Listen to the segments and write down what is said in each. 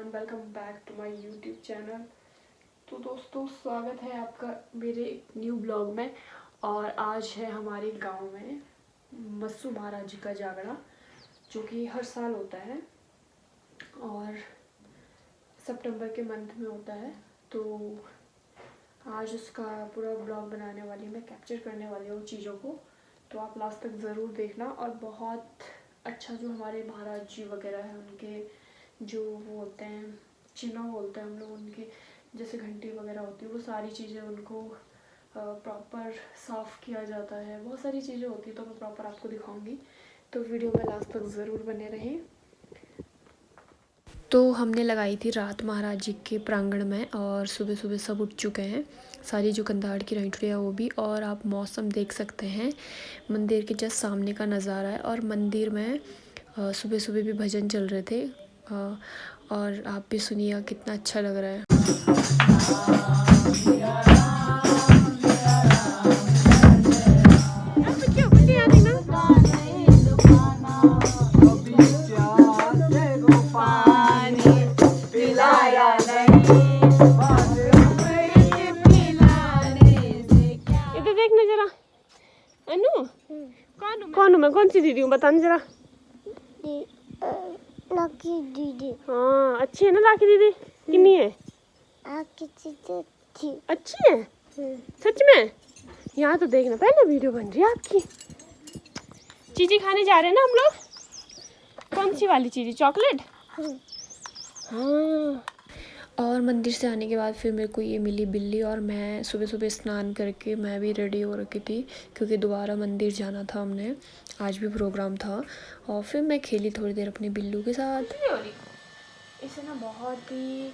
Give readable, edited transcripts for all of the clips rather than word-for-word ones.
Welcome back to my YouTube channel. तो दोस्तों स्वागत है आपका मेरे एक न्यू ब्लॉग में। और आज है हमारे गांव में मस्सू महाराज जी का जागरण, जो कि हर साल होता है और सितंबर के मंथ में होता है। तो आज उसका पूरा ब्लॉग बनाने वाली मैं, कैप्चर करने वाली हूँ चीज़ों को। तो आप लास्ट तक ज़रूर देखना। और बहुत अच्छा जो हमारे महाराज जी वगैरह हैं, उनके जो वो होते हैं चिन्ह बोलते हैं हम लोग, उनके जैसे घंटी वगैरह होती है, वो सारी चीज़ें उनको प्रॉपर साफ़ किया जाता है। बहुत सारी चीज़ें होती है, तो मैं प्रॉपर आपको दिखाऊंगी। तो वीडियो में लास्ट तक ज़रूर बने रहें। तो हमने लगाई थी रात महाराज जी के प्रांगण में, और सुबह सुबह सब उठ चुके हैं, सारी जो कंधाड़ की रैंटुड़ियाँ वो भी। और आप मौसम देख सकते हैं, मंदिर के जस्ट सामने का नज़ारा है। और मंदिर में सुबह सुबह भी भजन चल रहे थे, और आप भी सुनिए कितना अच्छा लग रहा है। इधर देखना जरा अनु, कौन हूँ मैं, कौन सी दीदी हूँ बताना जरा। लाकी दीदी। हाँ अच्छी है ना लाकी दीदी, कितनी है? अच्छी है सच में। यहाँ तो देखना, पहले वीडियो बन रही है आपकी। चीज़ी खाने जा रहे हैं ना हम लोग। कौन सी वाली चीज़ी, चॉकलेट? हाँ। और मंदिर से आने के बाद फिर मेरे को ये मिली बिल्ली, और मैं सुबह सुबह स्नान करके मैं भी रेडी हो रखी थी, क्योंकि दोबारा मंदिर जाना था हमने, आज भी प्रोग्राम था। और फिर मैं खेली थोड़ी देर अपने बिल्लू के साथ। इसे ना बहुत ही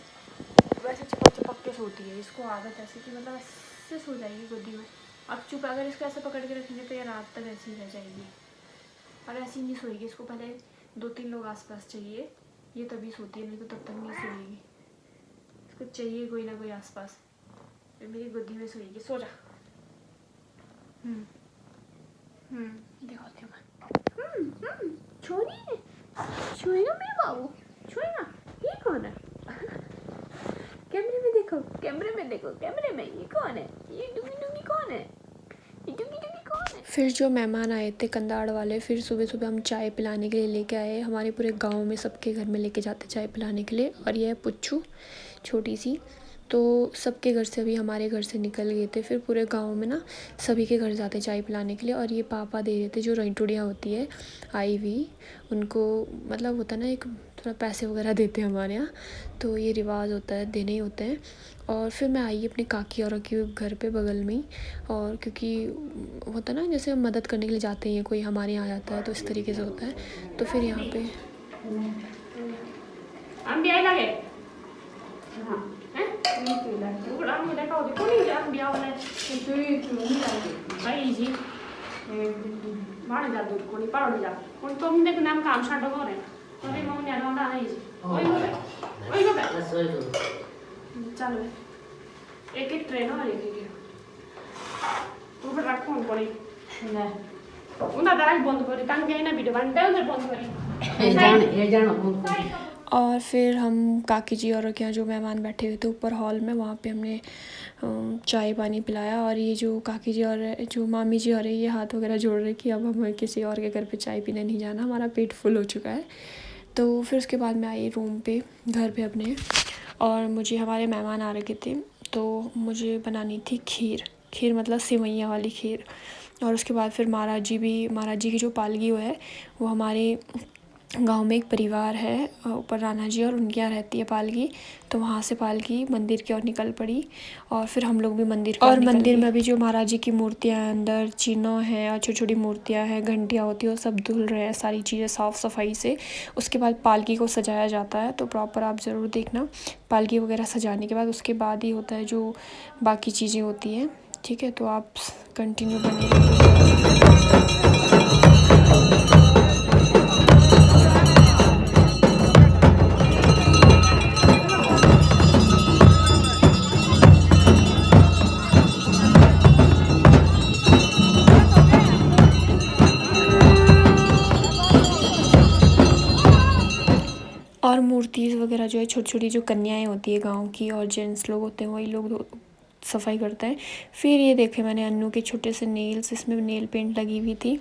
वैसे चिपक के सोती है, इसको आदत ऐसी कि मतलब ऐसे सो जाएगी गोदी में। अब चुप, अगर इसको ऐसे पकड़ के रखेंगे तो ये रात तक ऐसी ही रह जाएगी, और ऐसी नहीं सोएगी। इसको पहले 2-3 लोग आसपास चाहिए, ये तभी सोती है, नहीं तो तब तक नहीं सोएगी। इसको चाहिए कोई ना कोई आसपास, फिर मेरी गोदी में सोएगी। सो जा। दिखाती हूँ मैं। छोड़िए, छुएगा मेरे बाबू, छुएगा। ये कौन है? कैमरे में देखो, कैमरे में देखो, कैमरे में। ये कौन है? ये डुगी डुगी कौन है? ये डुगी डुगी कौन है? फिर जो मेहमान आए थे कंधाड़ वाले, फिर सुबह सुबह हम चाय पिलाने के लिए लेके आए। हमारे पूरे गांव में सबके घर में लेके जाते चाय पिलाने के लिए। और ये है पुच्चू, छोटी सी। तो सबके घर से, अभी हमारे घर से निकल गए थे, फिर पूरे गांव में ना सभी के घर जाते चाय पिलाने के लिए। और ये पापा दे रहे थे जो रैंटुड़ियाँ होती है आई हुई, उनको मतलब होता है ना, एक थोड़ा पैसे वगैरह देते हैं हमारे यहाँ, तो ये रिवाज होता है, देने ही होते हैं। और फिर मैं आई अपनी काकी और के घर पे बगल में ही, और क्योंकि होता है ना जैसे हम मदद करने के लिए जाते हैं, कोई हमारे यहाँ जाता है तो इस तरीके से होता है। तो फिर यहाँ पे हम भी आए लगे। हाँ हैं उगड़ा मुझे देखा होती कौन ही हम भी आवले तो ये क्यों नहीं आए भाई जी मार जा दूर कोनी पाड़ जा कोन तो हम देख नाम काम छाटो करे अरे मम्मी आ रहा है जी ओए गो चलो एक एक ट्रेन और एक तू पर रख फोन पड़ी ना उनका दाई बंद करी टांग गई ना वीडियो बनते उधर बंद करी ये जानो। और फिर हम काकी जी और क्या जो मेहमान बैठे हुए थे ऊपर हॉल में, वहाँ पे हमने चाय पानी पिलाया। और ये जो काकी जी और जो मामी जी और ये हाथ वगैरह जोड़ रहे कि अब हमें किसी और के घर पे चाय पीने नहीं जाना, हमारा पेट फुल हो चुका है। तो फिर उसके बाद मैं आई रूम पे, घर पे अपने, और मुझे हमारे मेहमान आ रखे थे, तो मुझे बनानी थी खीर मतलब सेवइयाँ वाली खीर। और उसके बाद फिर महाराज जी की जो पालकी वो है, वो हमारे गांव में एक परिवार है ऊपर राणा जी, और उनके यहाँ रहती है पालकी। तो वहाँ से पालकी मंदिर की ओर निकल पड़ी, और फिर हम लोग भी मंदिर की ओर निकल गए। और मंदिर में भी जो महाराज जी की मूर्तियाँ हैं, अंदर चिन्ह हैं और छोटी छोटी मूर्तियाँ हैं, घंटियाँ होती है, वो सब धुल रहे हैं, सारी चीज़ें साफ़ सफाई से। उसके बाद पालकी को सजाया जाता है, तो प्रॉपर आप ज़रूर देखना। पालकी वगैरह सजाने के बाद उसके बाद ही होता है जो बाकी चीज़ें होती हैं, ठीक है। तो आप कंटिन्यू बने रहिए। और मूर्तिज़ वगैरह जो है छोटी छोटी जो कन्याएं होती है गांव की और जेंट्स लोग होते हैं वही लोग सफाई करते हैं। फिर ये देखे मैंने अन्नू के छोटे से नेल्स, इसमें नेल पेंट लगी हुई थी।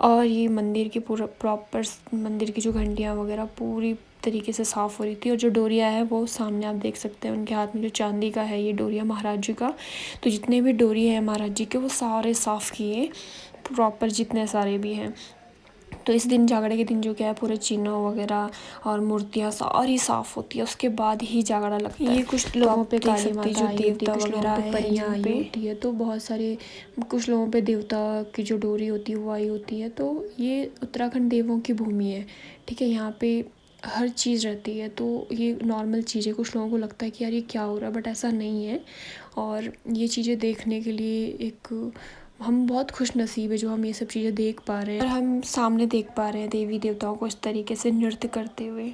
और ये मंदिर की पूरा प्रॉपर मंदिर की जो घंटियाँ वगैरह पूरी तरीके से साफ़ हो रही थी। और जो डोरिया है वो सामने आप देख सकते हैं उनके हाथ में जो चांदी का है ये डोरिया महाराज जी का। तो जितने भी डोरिया हैं महाराज जी के वो सारे साफ़ किए प्रॉपर, जितने सारे भी हैं। तो इस दिन जागड़े के दिन जो क्या है पूरे चिन्हों वगैरह और मूर्तियाँ सारी साफ़ होती है, उसके बाद ही जागड़ा लगता है। ये कुछ लोगों पे काली माता जो देवता वगैरह है परियां आई होती है। तो बहुत सारे कुछ लोगों पे देवता की जो डोरी होती है वो आई होती है। तो ये उत्तराखंड देवों की भूमि है, ठीक है। यहाँ पे हर चीज़ रहती है, तो ये नॉर्मल चीज़ है। कुछ लोगों को लगता है कि यार ये क्या हो रहा है, बट ऐसा नहीं है। और ये चीज़ें देखने के लिए एक हम बहुत खुश नसीब है जो हम ये सब चीज़ें देख पा रहे हैं और हम सामने देख पा रहे हैं देवी देवताओं को इस तरीके से नृत्य करते हुए।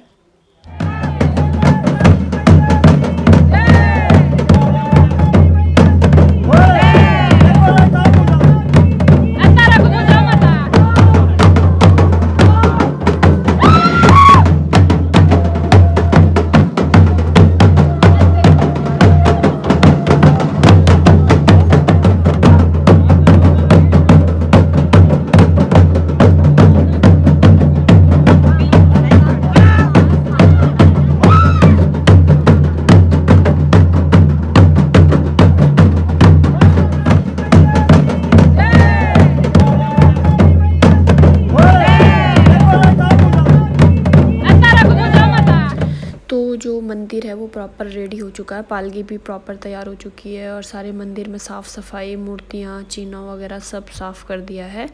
जो मंदिर है वो प्रॉपर रेडी हो चुका है, पालकी भी प्रॉपर तैयार हो चुकी है और सारे मंदिर में साफ़ सफाई, मूर्तियाँ, चीना वगैरह सब साफ़ कर दिया है।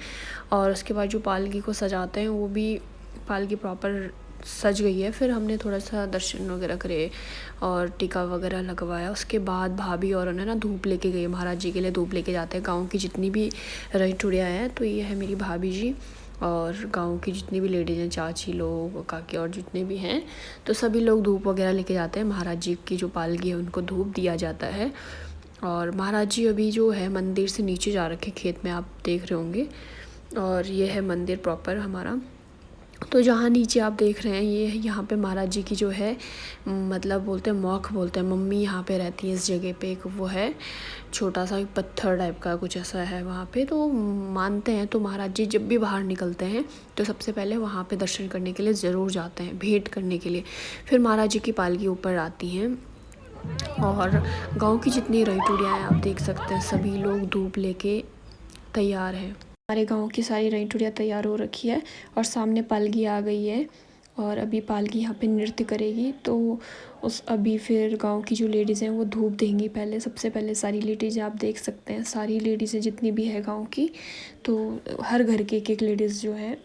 और उसके बाद जो पालकी को सजाते हैं वो भी पालकी प्रॉपर सज गई है। फिर हमने थोड़ा सा दर्शन वगैरह करे और टीका वगैरह लगवाया। उसके बाद भाभी और उन्हें ना धूप लेके गई, महाराज जी के लिए धूप लेके जाते हैं गाँव की जितनी भी रही टुड़ियाँ हैं। तो ये है मेरी भाभी जी और गांव की जितनी भी लेडीज़ हैं, चाची लोग, काकी और जितने भी हैं, तो सभी लोग धूप वगैरह लेके जाते हैं। महाराज जी की जो पालकी है उनको धूप दिया जाता है। और महाराज जी अभी जो है मंदिर से नीचे जा रखे खेत में, आप देख रहे होंगे। और ये है मंदिर प्रॉपर हमारा। तो जहाँ नीचे आप देख रहे हैं ये यहाँ पे महाराज जी की जो है मतलब बोलते हैं मौख बोलते हैं, मम्मी यहाँ पे रहती है इस जगह पे। एक वो है छोटा सा पत्थर टाइप का कुछ ऐसा है वहाँ पे। तो मानते हैं तो महाराज जी जब भी बाहर निकलते हैं तो सबसे पहले वहाँ पे दर्शन करने के लिए ज़रूर जाते हैं, भेंट करने के लिए। फिर महाराज जी की पालकी ऊपर आती हैं और गाँव की जितनी रही टुड़ियाँ हैं आप देख सकते हैं, सभी लोग धूप लेके तैयार हैं। हमारे गांव की सारी रही टुड़ियाँ तैयार हो रखी है और सामने पालकी आ गई है और अभी पालकी यहाँ पे नृत्य करेगी। तो उस अभी फिर गांव की जो लेडीज़ हैं वो धूप देंगी पहले, सबसे पहले सारी लेडीज़ आप देख सकते हैं, सारी लेडीज़ें जितनी भी है गांव की, तो हर घर के एक लेडीज़ जो है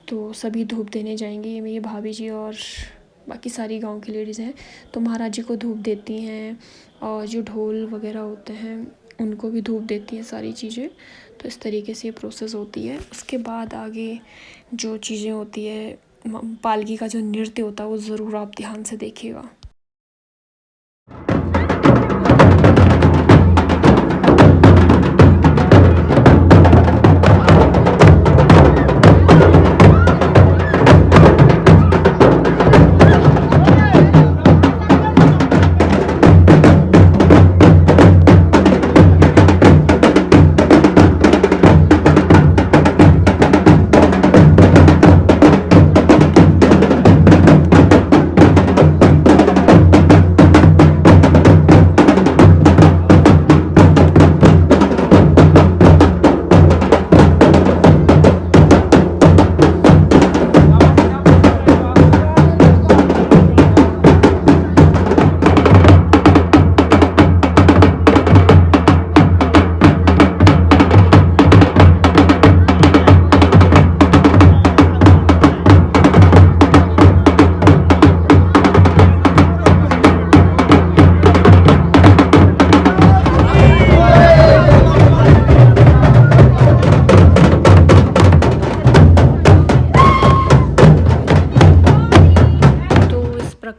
तो सभी धूप देने जाएंगी। ये मेरी भाभी जी और बाकी सारी गाँव की लेडीज़ हैं तो महाराज जी को धूप देती हैं और जो ढोल वगैरह होते हैं उनको भी धूप देती हैं सारी चीज़ें। तो इस तरीके से ये प्रोसेस होती है। उसके बाद आगे जो चीज़ें होती है पालकी का जो नृत्य होता है वो ज़रूर आप ध्यान से देखिएगा।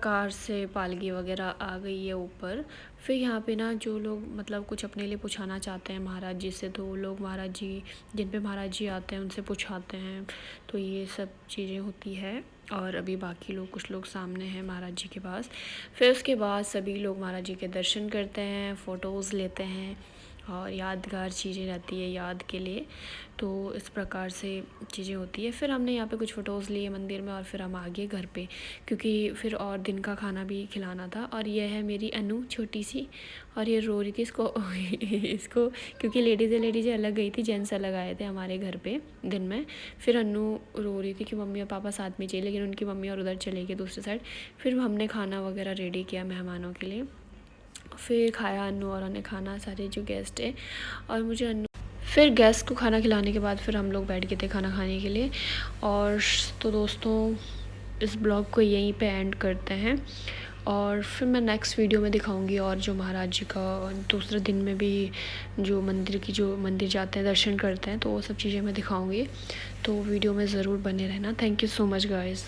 प्रकार से पालकी वगैरह आ गई है ऊपर। फिर यहाँ पे ना जो लोग मतलब कुछ अपने लिए पूछाना चाहते हैं महाराज जी से, तो वो लोग महाराज जी, जिन पे महाराज जी आते हैं उनसे पूछाते हैं। तो ये सब चीज़ें होती है। और अभी बाकी लोग, कुछ लोग सामने हैं महाराज जी के पास। फिर उसके बाद सभी लोग महाराज जी के दर्शन करते हैं, फ़ोटोज़ लेते हैं और यादगार चीज़ें रहती है याद के लिए। तो इस प्रकार से चीज़ें होती है। फिर हमने यहाँ पे कुछ फ़ोटोज़ लिए मंदिर में और फिर हम आ गए घर पे, क्योंकि फिर और दिन का खाना भी खिलाना था। और ये है मेरी अनु छोटी सी, और ये रो रही थी। इसको क्योंकि लेडीज़ें अलग गई थी, जेंट्स अलग आए थे हमारे घर पे दिन में। फिर अनु रो रही थी कि मम्मी और पापा साथ में चाहिए, लेकिन उनकी मम्मी और उधर चले गए दूसरी साइड। फिर हमने खाना वगैरह रेडी किया मेहमानों के लिए। फिर खाया अनु और ने खाना, सारे जो गेस्ट है। और मुझे अनु फिर गेस्ट को खाना खिलाने के बाद फिर हम लोग बैठ गए थे खाना खाने के लिए। और तो दोस्तों इस ब्लॉग को यहीं पे एंड करते हैं, और फिर मैं नेक्स्ट वीडियो में दिखाऊंगी। और जो महाराज जी का दूसरे दिन में भी जो मंदिर जाते हैं, दर्शन करते हैं, तो वो सब चीज़ें मैं दिखाऊंगी। तो वीडियो में ज़रूर बने रहना। Thank you so much guys.